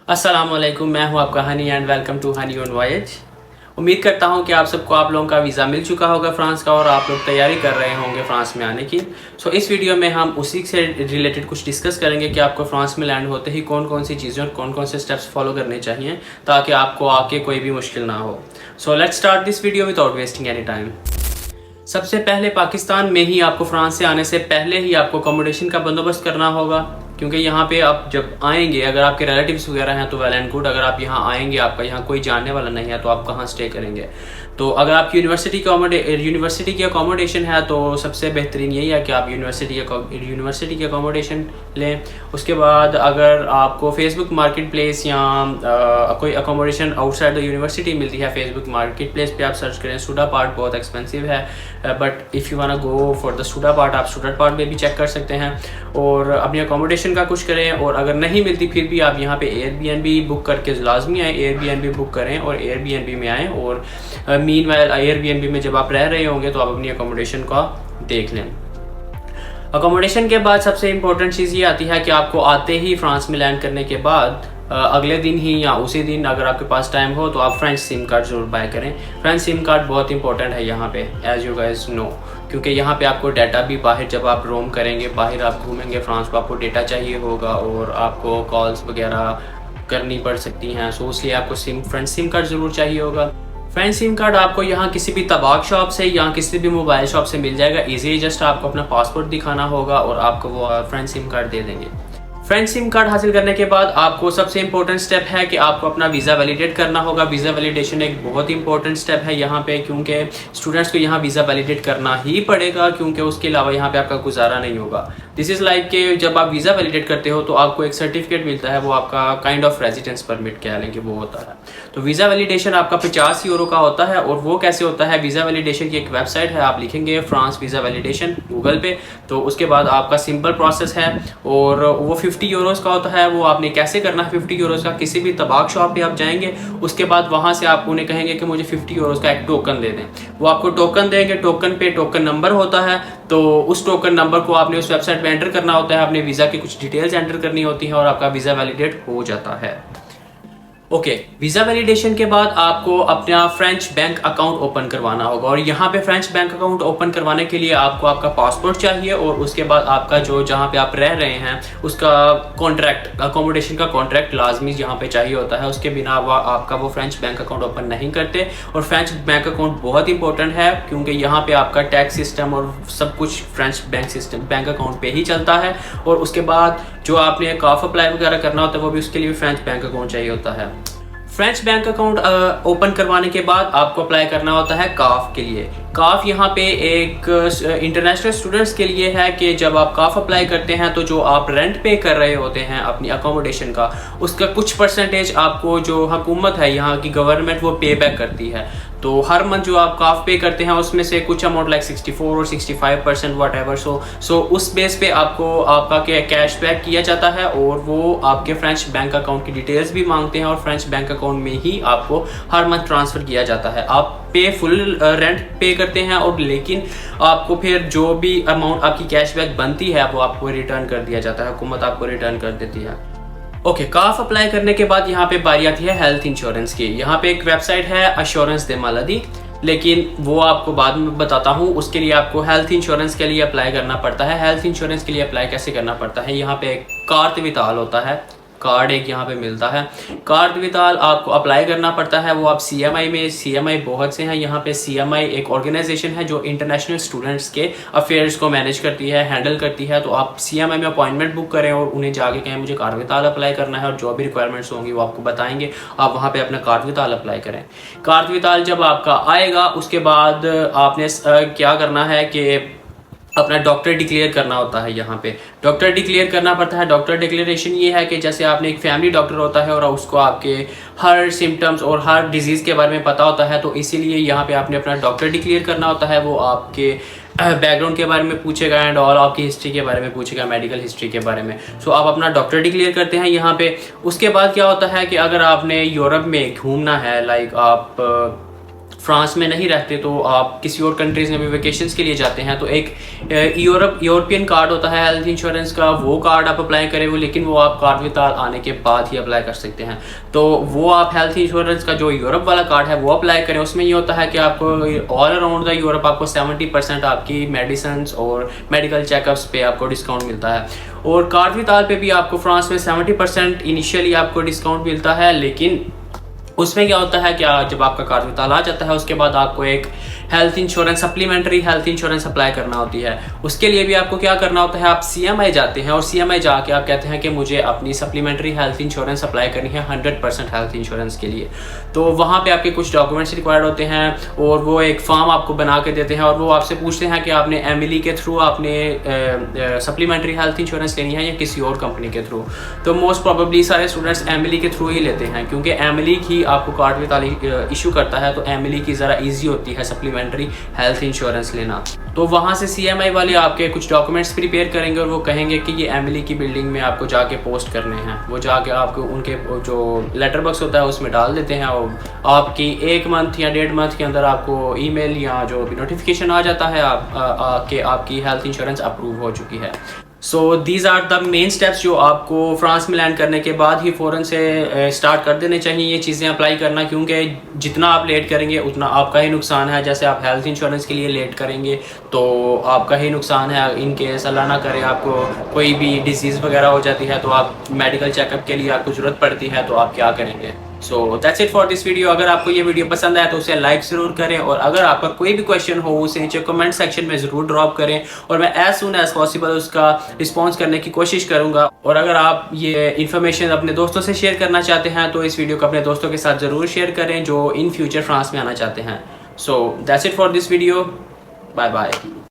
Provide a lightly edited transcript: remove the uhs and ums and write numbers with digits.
अस्सलाम वालेकुम, मैं हूं आपका Honey and welcome to Honey on voyage. उम्मीद करता हूं कि आप लोगों का वीज़ा मिल चुका होगा फ्रांस का और आप लोग तैयारी कर रहे होंगे फ्रांस में आने की। इस वीडियो में हम उसी से रिलेटेड कुछ डिस्कस करेंगे कि आपको फ्रांस में लैंड होते ही कौन कौन सी चीज़ें और कौन कौन से स्टेप्स फॉलो करने चाहिए ताकि आपको आके कोई भी मुश्किल ना हो। Let's start this video without wasting any time. सबसे पहले पाकिस्तान में ही आपको फ्रांस से आने से पहले ही आपको अकोमोडेशन का बंदोबस्त करना होगा, क्योंकि यहाँ पे आप जब आएंगे, अगर आपके रिलेटिव्स वगैरह हैं तो वेल एंड गुड। अगर आप यहाँ आएंगे, आपका यहाँ कोई जानने वाला नहीं है, तो आप कहाँ स्टे करेंगे। तो अगर आपकी यूनिवर्सिटी की अकोमोडेशन है तो सबसे बेहतरीन यही है कि आप यूनिवर्सिटी की अकोमोडेशन लें। उसके बाद अगर आपको फेसबुक मार्केट प्लेस या कोई अकोमोडेशन आउटसाइड द यूनिवर्सिटी मिलती है, फेसबुक मार्केट प्लेस पे आप सर्च करें। स्टूडा पार्ट बहुत एक्सपेंसिव है, but if you want go for the स्टूडा पार्ट, आप स्टूडेंट पार्ट में भी चेक कर सकते हैं और अपनी अकोमोडेशन का कुछ करें। और अगर नहीं मिलती फिर भी आप यहाँ पे एयरबीएनबी बुक करके लाजमी आए, एयरबीएनबी बुक करें और एयरबीएनबी में आएँ। और मीनवाइल एयरबीएनबी में जब आप रह रहे होंगे तो आप अपनी अकोमोडेशन का देख लें। अकोमोडेशन के बाद सबसे इम्पोर्टेंट चीज़ ये आती है कि आपको आते ही फ्रांस में लैंड करने के बाद अगले दिन ही या उसी दिन अगर आपके पास टाइम हो तो आप फ्रेंच सिम कार्ड जरूर बाय करें। फ्रेंच सिम कार्ड बहुत इंपॉर्टेंट है यहाँ पे, एज यू गाइस नो, क्योंकि यहाँ पे आपको डाटा भी बाहर जब आप रोम करेंगे, बाहर आप घूमेंगे फ्रांस को, आपको डाटा चाहिए होगा और आपको कॉल्स वगैरह करनी पड़ सकती हैं। इसलिए आपको फ्रेंच सिम कार्ड ज़रूर चाहिए होगा। फ्रेंच सिम कार्ड आपको यहाँ किसी भी तबाक शॉप से या किसी भी मोबाइल शॉप से मिल जाएगा इजीली। जस्ट आपको अपना पासपोर्ट दिखाना होगा और आपको वो फ्रेंच सिम कार्ड दे देंगे। फ्रेंच सिम कार्ड हासिल करने के बाद आपको सबसे इंपॉर्टेंट स्टेप है कि आपको अपना वीज़ा वैलिडेट करना होगा। वीज़ा वैलिडेशन एक बहुत इंपॉर्टेंट स्टेप है यहाँ पे, क्योंकि स्टूडेंट्स को यहाँ वीज़ा वैलिडेट करना ही पड़ेगा, क्योंकि उसके अलावा यहाँ पे आपका गुजारा नहीं होगा। दिस इज़ लाइक कि जब आप वीज़ा वैलिडेट करते हो तो आपको एक सर्टिफिकेट मिलता है, वो आपका काइंड ऑफ रेजिडेंस परमिट कह लेंगे वो होता है। तो वीज़ा वैलिडेशन आपका 50 यूरो का होता है। और वो कैसे होता है, वीज़ा वैलिडेशन की एक वेबसाइट है, आप लिखेंगे फ्रांस वीज़ा वैलिडेशन गूगल पे, तो उसके बाद आपका सिंपल प्रोसेस है और वो 50 यूरोज़ का होता है। वो आपने कैसे करना है, 50 यूरोज़ का किसी भी तबाक शॉप पे आप जाएंगे, उसके बाद वहाँ से आप उन्हें कहेंगे कि मुझे 50 यूरोज़ का एक टोकन दे दें। वो आपको टोकन देंगे, टोकन पे टोकन नंबर होता है, तो उस टोकन नंबर को आपने उस वेबसाइट पे एंटर करना होता है, अपने वीज़ा की कुछ डिटेल्स एंटर करनी होती है और आपका वीज़ा वैलिडेट हो जाता है। ओके, वीज़ा वैलिडेशन के बाद आपको अपना फ्रेंच बैंक अकाउंट ओपन करवाना होगा। और यहाँ पे फ्रेंच बैंक अकाउंट ओपन करवाने के लिए आपको आपका पासपोर्ट चाहिए और उसके बाद आपका जो जहाँ पे आप रह रहे हैं उसका कॉन्ट्रैक्ट, अकोमोडेशन का कॉन्ट्रैक्ट लाजमी यहाँ पे चाहिए होता है। उसके बिना आपका वो फ्रेंच बैंक अकाउंट ओपन नहीं करते। और फ्रेंच बैंक अकाउंट बहुत इंपॉर्टेंट है, क्योंकि यहाँ पे आपका टैक्स सिस्टम और सब कुछ फ्रेंच बैंक अकाउंट पे ही चलता है। और उसके बाद जो आपने काफ अप्लाई वगैरह करना होता है वो भी उसके लिए फ्रेंच बैंक अकाउंट चाहिए होता है। फ्रेंच बैंक अकाउंट ओपन करवाने के बाद आपको अप्लाई करना होता है काफ के लिए। काफ यहाँ पे एक इंटरनेशनल स्टूडेंट्स के लिए है कि जब आप काफ अप्लाई करते हैं तो जो आप रेंट पे कर रहे होते हैं अपनी अकोमोडेशन का, उसका कुछ परसेंटेज आपको जो हुकूमत है यहाँ की गवर्नमेंट वो पे बैक करती है। तो हर मंथ जो आप काफ पे करते हैं उसमें से कुछ अमाउंट लाइक 64 और 65% वट एवर, सो उस बेस पे आपको आपका कैश बैक किया जाता है। और वो आपके फ्रेंच बैंक अकाउंट की डिटेल्स भी मांगते हैं और फ्रेंच बैंक अकाउंट में ही आपको हर मंथ ट्रांसफ़र किया जाता है। आप पे फुल रेंट पे करते हैं और लेकिन आपको फिर जो भी अमाउंट आपकी कैशबैक बनती है वो आपको रिटर्न कर दिया जाता है, हुकूमत आपको रिटर्न कर देती है। ओके, काफ अप्लाई करने के बाद यहाँ पे बारी आती है हेल्थ इंश्योरेंस की। यहाँ पे एक वेबसाइट है अश्योरेंस दे मालदी, लेकिन वो आपको बाद में बताता हूँ। उसके लिए आपको हेल्थ इंश्योरेंस के लिए अप्लाई करना पड़ता है। हेल्थ इंश्योरेंस के लिए अप्लाई कैसे करना पड़ता है, यहाँ पे एक कार्ड विताल होता है, कार्ड एक यहाँ पे मिलता है। कार्ड विताल आपको अप्लाई करना पड़ता है। वो आप सीएमआई में, सीएमआई बहुत से हैं यहाँ पे। सीएमआई एक ऑर्गेनाइजेशन है जो इंटरनेशनल स्टूडेंट्स के अफेयर्स को मैनेज करती है, हैंडल करती है। तो आप सीएमआई में अपॉइंटमेंट बुक करें और उन्हें जाके कहें मुझे कार्ड विताल अप्लाई करना है और जो भी रिक्वायरमेंट्स होंगी वो आपको बताएंगे। आप वहाँ पे अपना कार्ड विताल अप्लाई करें। कार्ड विताल जब आपका आएगा उसके बाद आपने क्या करना है कि अपना डॉक्टर डिक्लेयर करना होता है। यहाँ पे डॉक्टर डिक्लेयर करना पड़ता है। डॉक्टर डिक्लेरेशन ये है कि जैसे आपने एक फैमिली डॉक्टर होता है और उसको आपके हर सिम्टम्स और हर डिजीज़ के बारे में पता होता है, तो इसीलिए यहाँ पे आपने अपना डॉक्टर डिक्लेयर करना होता है। वो आपके बैकग्राउंड के बारे में पूछेगा एंड और आपकी हिस्ट्री के बारे में पूछेगा, मेडिकल हिस्ट्री के बारे में। आप अपना डॉक्टर डिक्लेयर करते हैं यहाँ पे। उसके बाद क्या होता है कि अगर आपने यूरोप में घूमना है, लाइक आप फ्रांस में नहीं रहते तो आप किसी और कंट्रीज़ में भी वेकेशंस के लिए जाते हैं, तो एक यूरोपियन कार्ड होता है हेल्थ इंश्योरेंस का, वो कार्ड आप अप्लाई करें, वो लेकिन वो आप कार्ड विताल आने के बाद ही अप्लाई कर सकते हैं। तो वो आप हेल्थ इंश्योरेंस का जो यूरोप वाला कार्ड है वो अप्लाई करें। उसमें ये होता है कि आपको ऑल अराउंड द यूरोप आपको 70% आपकी मेडिसिन और मेडिकल चेकअप्स पे आपको डिस्काउंट मिलता है। और कार्ड विताल पे भी आपको फ्रांस में 70% इनिशियली आपको डिस्काउंट मिलता है, लेकिन उसमें क्या होता है कि जब आपका कार्ड विताल आ जाता है उसके बाद आपको एक health insurance, supplementary health insurance apply करना होती है। उसके लिए भी आपको क्या करना होता है, आप CMI जाते हैं और CMI जाके आप कहते हैं कि मुझे अपनी सप्लीमेंट्री हेल्थ इंश्योरेंस अप्लाई करनी है 100% हेल्थ इंश्योरेंस के लिए। तो वहाँ पे आपके कुछ डॉक्यूमेंट्स रिक्वायर्ड होते हैं और वो एक फॉर्म आपको बना के देते हैं और वो आपसे पूछते हैं कि आपने एमिली के थ्रू आपने सप्लीमेंट्री हेल्थ इंश्योरेंस लेनी है या किसी और कंपनी के थ्रू। तो मोस्ट प्रोबेबली सारे स्टूडेंट्स एमिली के थ्रू ही लेते हैं, क्योंकि एमिली ही आपको कार्ड विताल इशू करता है, तो एमिली की ज़रा ईजी होती है सप्लीमेंट्री हेल्थ इंश्योरेंस लेना। तो वहाँ से CMI वाले आपके कुछ डॉक्यूमेंट्स प्रिपेयर करेंगे और वो कहेंगे कि ये एमिली की बिल्डिंग में आपको जाके पोस्ट करने हैं। वो जाके आपको उनके जो लेटर बॉक्स होता है उसमें डाल देते हैं और आपकी 1 मंथ या 1.5 मंथ के अंदर आपको ईमेल या जो भी नोटिफिकेशन आ जाता है कि आपकी हेल्थ इंश्योरेंस अप्रूव हो चुकी है। So these are the main steps जो आपको फ्रांस में लैंड करने के बाद ही फ़ौरन से स्टार्ट कर देने चाहिए ये चीज़ें अप्लाई करना, क्योंकि जितना आप लेट करेंगे उतना आपका ही नुकसान है। जैसे आप हेल्थ इंश्योरेंस के लिए लेट करेंगे तो आपका ही नुकसान है। इन केस अल्लाह ना करे आपको कोई भी डिजीज़ वगैरह हो जाती है तो आप मेडिकल चेकअप के लिए आपको ज़रूरत पड़ती है, तो आप क्या करेंगे। सो that's it for this video. अगर आपको ये वीडियो पसंद आया तो उसे लाइक ज़रूर करें और अगर आपका कोई भी क्वेश्चन हो उसे नीचे कमेंट सेक्शन में ज़रूर ड्रॉप करें और मैं एज सून एज पॉसिबल उसका रिस्पॉन्स करने की कोशिश करूँगा। और अगर आप ये इन्फॉर्मेशन अपने दोस्तों से शेयर करना चाहते हैं तो इस वीडियो को अपने दोस्तों के साथ ज़रूर शेयर करें जो इन फ्यूचर फ्रांस में आना चाहते हैं। So that's it for this video. Bye bye.